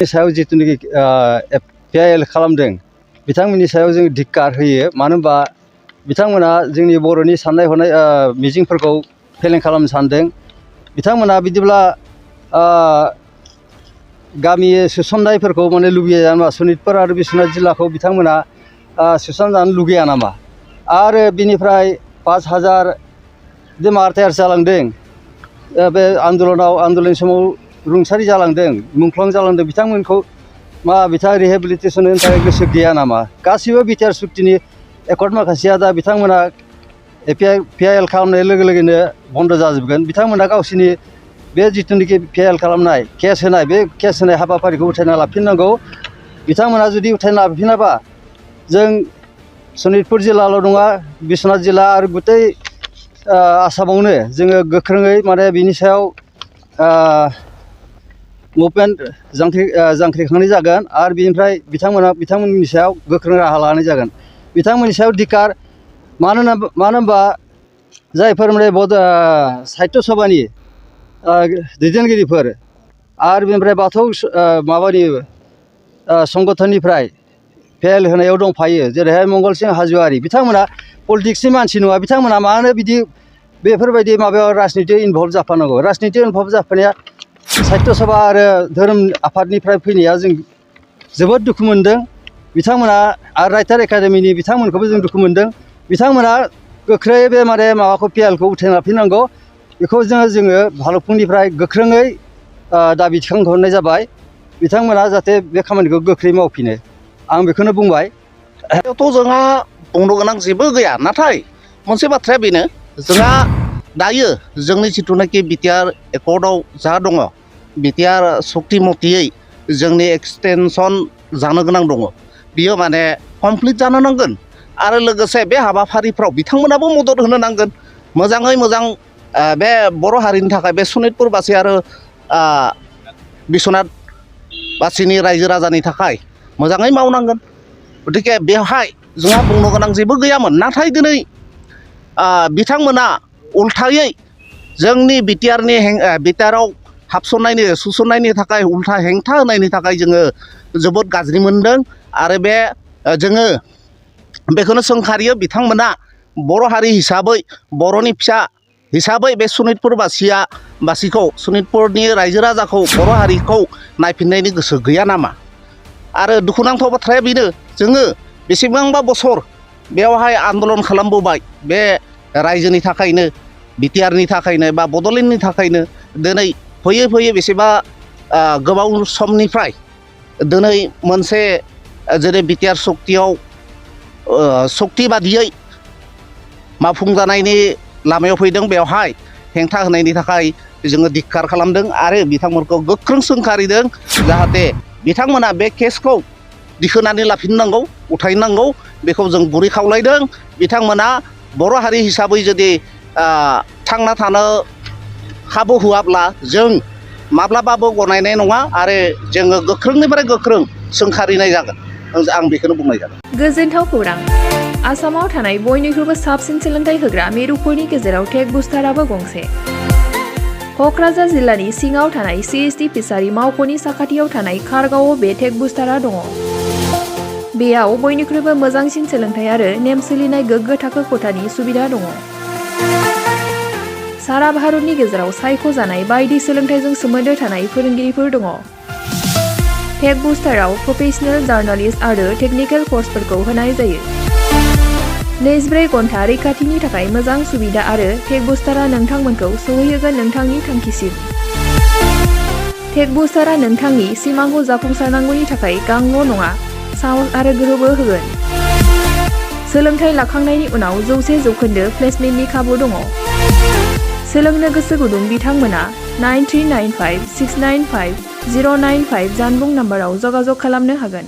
सायाव जितुनिखि PIL खालामदों बिथांमोननि सायाव जों धिक्कार होयो मानो होनबा बिथांमोना जोंनि बर'नि साननाय हनाय मिजिंफोरखौ फेलें खालामनो सानदों बिथांमोना बिदिब्ला गामि सोसननायफोरखौ माने लुगैया नामा सनितपुर आरो बिश्वनाथ जिल्लाखौ बिथांमोना सोसनजानो लुगैया नामा आरो बिनिफ्राय 5000 जे मारटायार जालांदों बे आन्दलन समाव रुंसारि जालांदों मुंख्लं जालांदों बिथांमोनखौ मा बिथाङा रिहेबिलिटेसन होनो थाखाय गोसो गैया नामा गासिबो बिटिआर सुक्तिनि एकर्ड माखासेया दा बिथांमोना PIL खालामनाय लोगो लोगोनो बन्द जाजोबगोन बिथांमोना गावसोरनि बे जितुनिखि PIL खालामनाय केस होनाय बे केस होनाय हाबाफारिखौ उथायना लाफिननांगौ बिथांमोना जुदि उथायना लाफिनाबा जों सनितपुर जिल्लाल' नङा बिश्वनाथ जिल्ला आरो गुतै आसामावनो जोङो गोख्रोङै माने बिनि सायाव मुभमेन्ट जांख्रिखांनाय जागोन आरो बिनिफ्राय बिथांमोननि सायाव गोख्रों राहा लानाय जागोन बिथांमोननि सायाव धिक्कार मानो होनबा जायफोर माने साहित्य सभानि दैदेनगिरिफोर आरो बेनिफ्राय बाथौ माबानि संगठननिफ्राय PIL होनायाव दंफायो जेरैहाय मंगलसिं हाज'वारि बिथांमोना पलिटिक्सनि मानसि नङा बिथांमोना मानो बिदि बेफोरबायदि माबायाव राजनितियाव इनभल्भ जाफानांगौ राजनितियाव इनभल्भ जाफानाया साहित्य सभा आरो धोरोम आफादनिफ्राय फैनाया जों जोबोद दुखु मोनदों बिथांमोना आरो राइटार एकाडेमिनि बिथांमोनखौबो जों दुखु मोनदों बिथांमोना गोख्रै बे माने माबाखौ PILखौ उथायना लाफिननांगौ बेखौ जोङो भालुकपुंनिफ्राय गोख्रोङै दाबि थिखांहरनाय जाबाय बिथांमोना जाहाथे बे खामानिखौ गोख्रै मावफिनो आं बेखौनो बुंबाय थ' जोंहा बुंनो गोनां जेबो गैया नाथाय मोनसे बाथ्राया बेनो जोंहा दायो जोंनि जिथुनाखि बिटिआर एकर्डआव जा दङ बिटिआर सुक्ति मथेयै जोंनि एक्सटेनसन जानो गोनां दङ बियो माने कमप्लिट जानो नांगोन आरो लोगोसे बे हाबाफारिफ्राव बिथांमोनाबो मदद होनो नांगोन मोजाङै मोजां बे बर' हारिनि थाखाय बे सनितपुरबासि आरो बिश्वनाथ बासिनि रायजो राजानि थाखाय मोजाङै मावनांगोन गतिके बेवहाय जोंहा बुंनो गोनां जेबो गैयामोन नाथाय दिनै बिथांमोना उल्थायै जोंनि बिटिआराव हाबसननायनि सुसननायनि थाखाय उल्था हेंथा होनायनि थाखाय जोङो जोबोद गाज्रि मोनदों आरो जोङो बेखौनो सोंखारियो बिथांमोना बर' हारि हिसाबै बर'नि फिसा हिसाबै बे सनितपुर बासिखौ सनितपुरनि रायजो राजाखौ बर' हारिखौ नायफिननायनि गोसो गैया नामा आरो दुखुनांथाव बाथ्राया बेनो जोङो बेसेबांबा बोसोर बेवहाय आन्दलन खालामबोबाय बे रायजोनि थाखायनो बिटिआरनि थाखायनो बा बड'लेण्डनि थाखायनो दिनै फैयै फैयै बेसेबा गोबाव समनिफ्राय दिनै मोनसे जेरै बिटिआर सक्तियाव सक्ति बादियै मावफुंजानायनि लामायाव फैदों बेवहाय हेंथा होनायनि थाखाय जोङो धिक्कार खालामदों आरो बिथांमोनखौ गोख्रों सोंखारिदों जाहाथे बिथांमोना बे केसखौ दिखोनानै लाफिननांगौ उथायनांगौ बेखौ जों गुरै खावलायदों बिथांमोना बर' हारि हिसाबै जुदि थांना थानो खाबु होआब्ला जों माब्लाबाबो गनायनाय नङा आरो जोङो गोख्रोंनिफ्राय गोख्रों सोंखारिनाय जागोन आं बेखौनो बुंनाय जागोन गोजोनथाव खौरां आसामाव थानाय बयनिख्रुइबो साबसिन सोलोंथाइ होग्रा मिरुफोरनि गेजेराव टेक बुस्टाराबो गंसे क'क्राझार जिल्लानि सिङाव थानाय CST फिसारि मावख'नि साखाथियाव थानाय खारगावआव बे टेक बुस्टारा दङ बेयाव बयनिख्रुइबो मोजांसिन सोलोंथाइ आरो नेम सोलिनाय गोग्गो थाखो खथानि सुबिदा दङ सारा भारतनि गेजेराव सायख'जानाय बायदि सोलोंथाइजों सोमोन्दो थानाय फोरोंगिरिफोर दङ टेक बुस्टाराव प्रफेशनेल जार्नालिस्ट आरो टेकनिकेल कर्सफोरखौ होनाय जायो 24 घन्टा रैखाथिनि थाखाय मोजां सुबिदा आरो टेक बुस्टारा नोंथांमोनखौ सौहैहोगोन नोंथांनि थांखिसिम टेक बुस्टारा नोंथांनि सिमांखौ जाफुंसारनांगौनि थाखाय गांल' नङा साहस आरो गोहोबो होगोन सोलोंथाइ लाखांनायनि उनाव 100% प्लेसमेन्टनि खाबु दङ सोलोंनो गोसो गुदुं बिथांमोना 9395695095 जानबुं नाम्बाराव जगाजग खालामनो हागोन